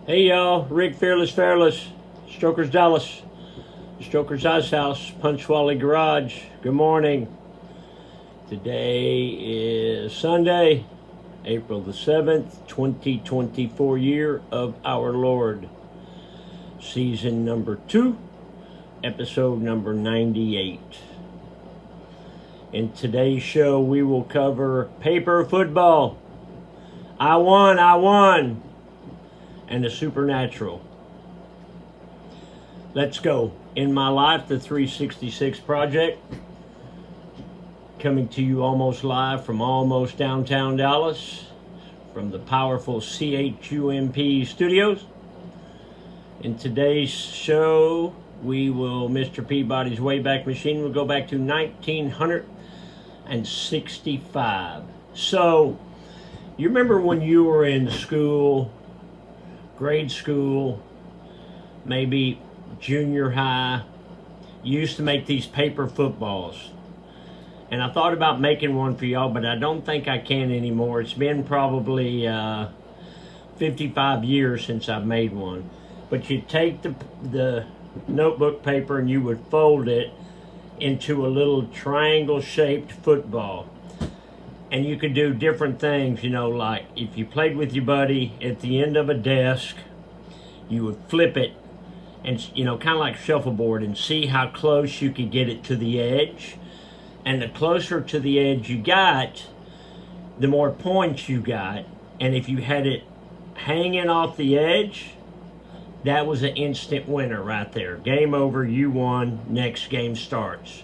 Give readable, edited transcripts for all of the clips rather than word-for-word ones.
Hey y'all, Rick Fearless, Strokers Dallas, Strokers Ice House, Punch Wally Garage. Good morning. Today is Sunday, April the 7th, 2024 year of our Lord. Season number 2, episode number 98. In today's show, we will cover paper football. I won. And the supernatural. Let's go. In My Life, the 366 Project, coming to you almost live from almost downtown Dallas, from the powerful CHUMP studios. In today's show, we will, Mr. Peabody's Wayback Machine will go back to 1965. So, you remember when you were in school, grade school, maybe junior high, you used to make these paper footballs. And I thought about making one for y'all, but I don't think I can anymore. It's been probably 55 years since I've made one. But you take the notebook paper and you would fold it into a little triangle-shaped football. And you could do different things, like if you played with your buddy at the end of a desk, you would flip it and, kind of like shuffleboard, and see how close you could get it to the edge. And the closer to the edge you got, the more points you got. And if you had it hanging off the edge, that was an instant winner right there. Game over, you won, next game starts.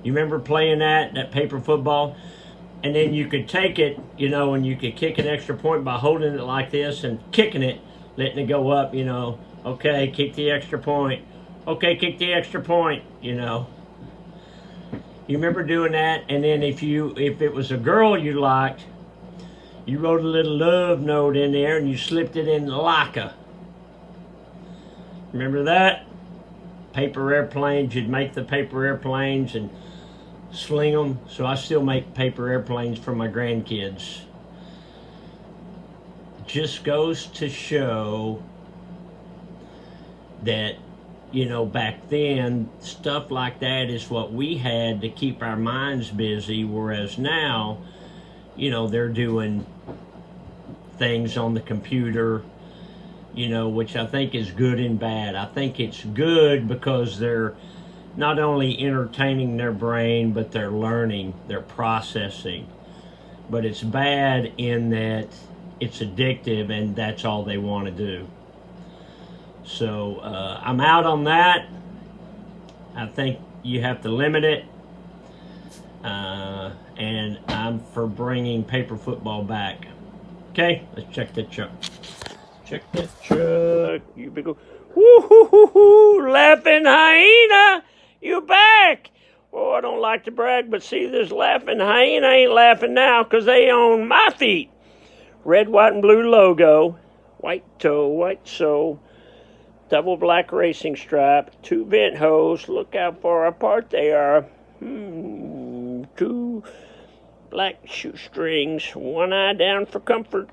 You remember playing that paper football? And then you could take it, and you could kick an extra point by holding it like this and kicking it, letting it go up, Okay, kick the extra point. Okay, kick the extra point, You remember doing that? And then if it was a girl you liked, you wrote a little love note in there and you slipped it in the locker. Remember that? Paper airplanes, you'd make the paper airplanes and sling them. So I still make paper airplanes for my grandkids. Just goes to show that, back then, stuff like that is what we had to keep our minds busy, whereas now, they're doing things on the computer, which I think is good and bad. I think it's good because they're not only entertaining their brain, but they're learning, they're processing. But it's bad in that it's addictive and that's all they want to do. So I'm out on that. I think you have to limit it. And I'm for bringing paper football back. Okay, let's check that truck. Check that truck. You big old... Woo-hoo-hoo-hoo! Laughing hyena! You back! Oh, I don't like to brag, but see, this laughing hyena ain't laughing now because they own my feet. Red, white, and blue logo. White toe, white sole. Double black racing stripe. 2 vent hose. Look how far apart they are. 2 black shoestrings. 1 eye down for comfort.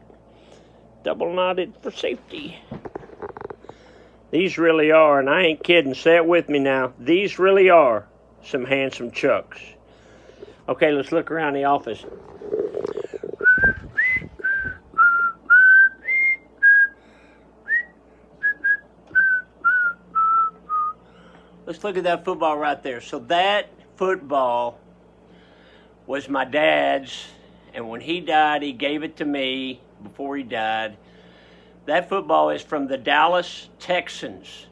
Double knotted for safety. These really are, and I ain't kidding, say it with me now, these really are some handsome chucks. Okay, let's look around the office. Let's look at that football right there. So that football was my dad's, and when he died, he gave it to me before he died. That football is from the Dallas Texans.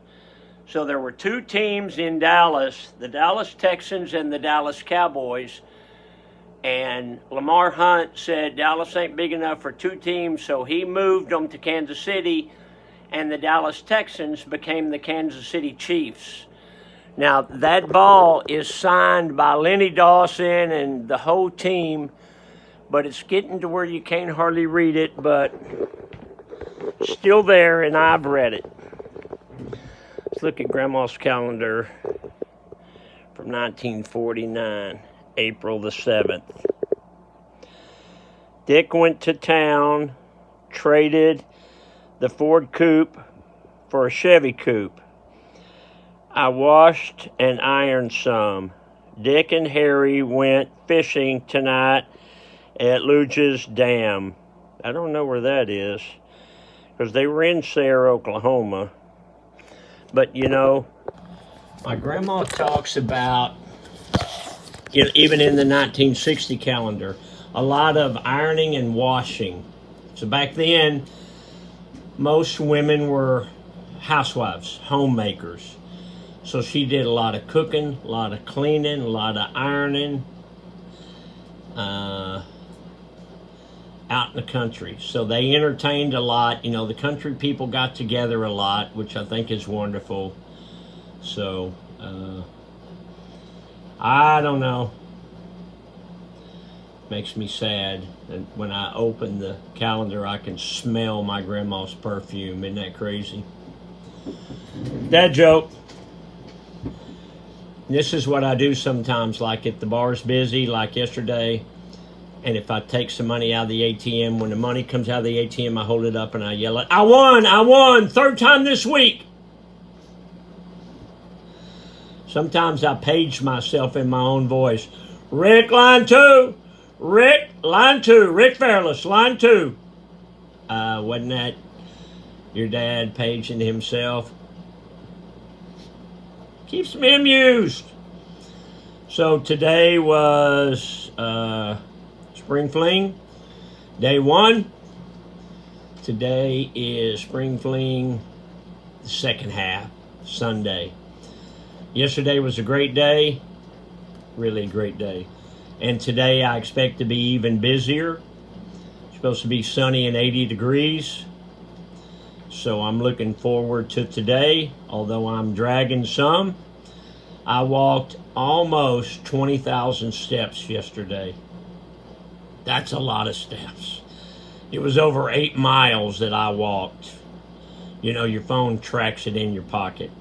So there were 2 teams in Dallas, the Dallas Texans and the Dallas Cowboys. And Lamar Hunt said Dallas ain't big enough for 2 teams, so he moved them to Kansas City, and the Dallas Texans became the Kansas City Chiefs. Now, that ball is signed by Lenny Dawson and the whole team, but it's getting to where you can't hardly read it, but still there, and I've read it. Let's look at Grandma's calendar from 1949, April the 7th. Dick went to town, traded the Ford coupe for a Chevy coupe. I washed and ironed some. Dick and Harry went fishing tonight at Luge's Dam. I don't know where that is, because they were in Sayre, Oklahoma. But, you know, my grandma talks about, even in the 1960 calendar, a lot of ironing and washing. So back then, most women were housewives, homemakers. So she did a lot of cooking, a lot of cleaning, a lot of ironing out in the country. So they entertained a lot. You know, the country people got together a lot, which I think is wonderful. So, I don't know. Makes me sad. And when I open the calendar, I can smell my grandma's perfume. Isn't that crazy? Dad joke. This is what I do sometimes, like if the bar's busy, like yesterday, and if I take some money out of the ATM, when the money comes out of the ATM, I hold it up and I yell it, I won, third time this week. Sometimes I page myself in my own voice. Rick, line 2. Rick, line 2. Rick Fairless, line 2. Wasn't that your dad paging himself? Keeps me amused. So today was Spring Fling, day 1. Today is Spring Fling, the second half, Sunday. Yesterday was a great day, really a great day. And today I expect to be even busier. It's supposed to be sunny and 80 degrees. So I'm looking forward to today, although I'm dragging some. I walked almost 20,000 steps yesterday. That's a lot of steps. It was over 8 miles that I walked. You know, your phone tracks it in your pocket.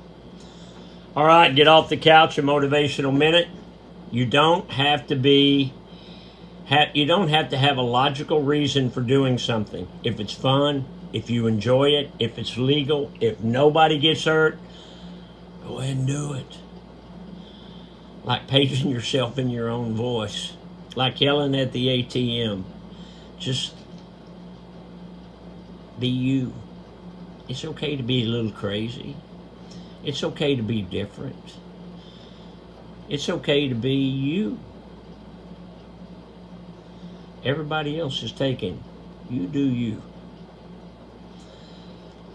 All right, get off the couch, a motivational minute. You don't have to have a logical reason for doing something. If it's fun, if you enjoy it, if it's legal, if nobody gets hurt, go ahead and do it. Like paging yourself in your own voice. Like yelling at the ATM. Just be you. It's okay to be a little crazy. It's okay to be different. It's okay to be you. Everybody else is taken. You do you.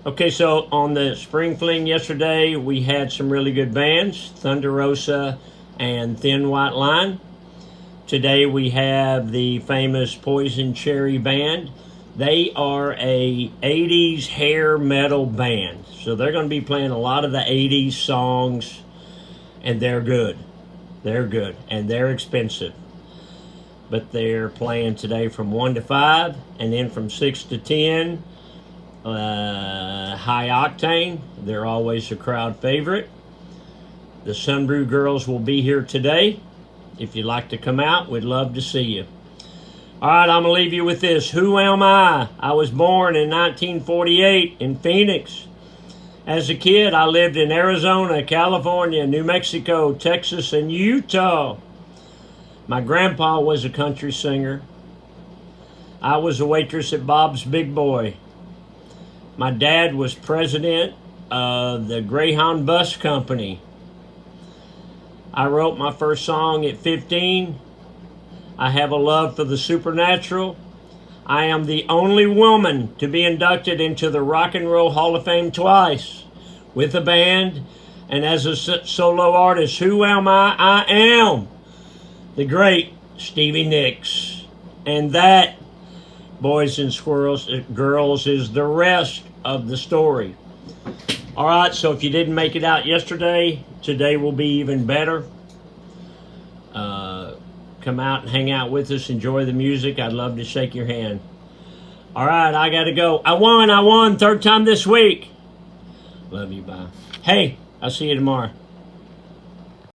Okay, so on the Spring Fling yesterday, we had some really good bands, Thunder Rosa and Thin White Line. Today we have the famous Poison Cherry Band. They are a 80s hair metal band. So they're going to be playing a lot of the 80s songs, and they're good. They're good, and they're expensive. But they're playing today from 1 to 5, and then from 6 to 10, High Octane. They're always a crowd favorite. The Sunbrew Girls will be here today. If you'd like to come out, we'd love to see you. All right, I'm going to leave you with this. Who am I? I was born in 1948 in Phoenix. As a kid, I lived in Arizona, California, New Mexico, Texas, and Utah. My grandpa was a country singer. I was a waitress at Bob's Big Boy. My dad was president of the Greyhound Bus Company. I wrote my first song at 15. I have a love for the supernatural. I am the only woman to be inducted into the Rock and Roll Hall of Fame twice, with a band and as a solo artist. Who am I? I am the great Stevie Nicks. And that, boys and girls, is the rest of the story. All right, so if you didn't make it out yesterday, today will be even better. Come out and hang out with us. Enjoy the music. I'd love to shake your hand. All right, I got to go. I won. Third time this week. Love you. Bye. Hey, I'll see you tomorrow.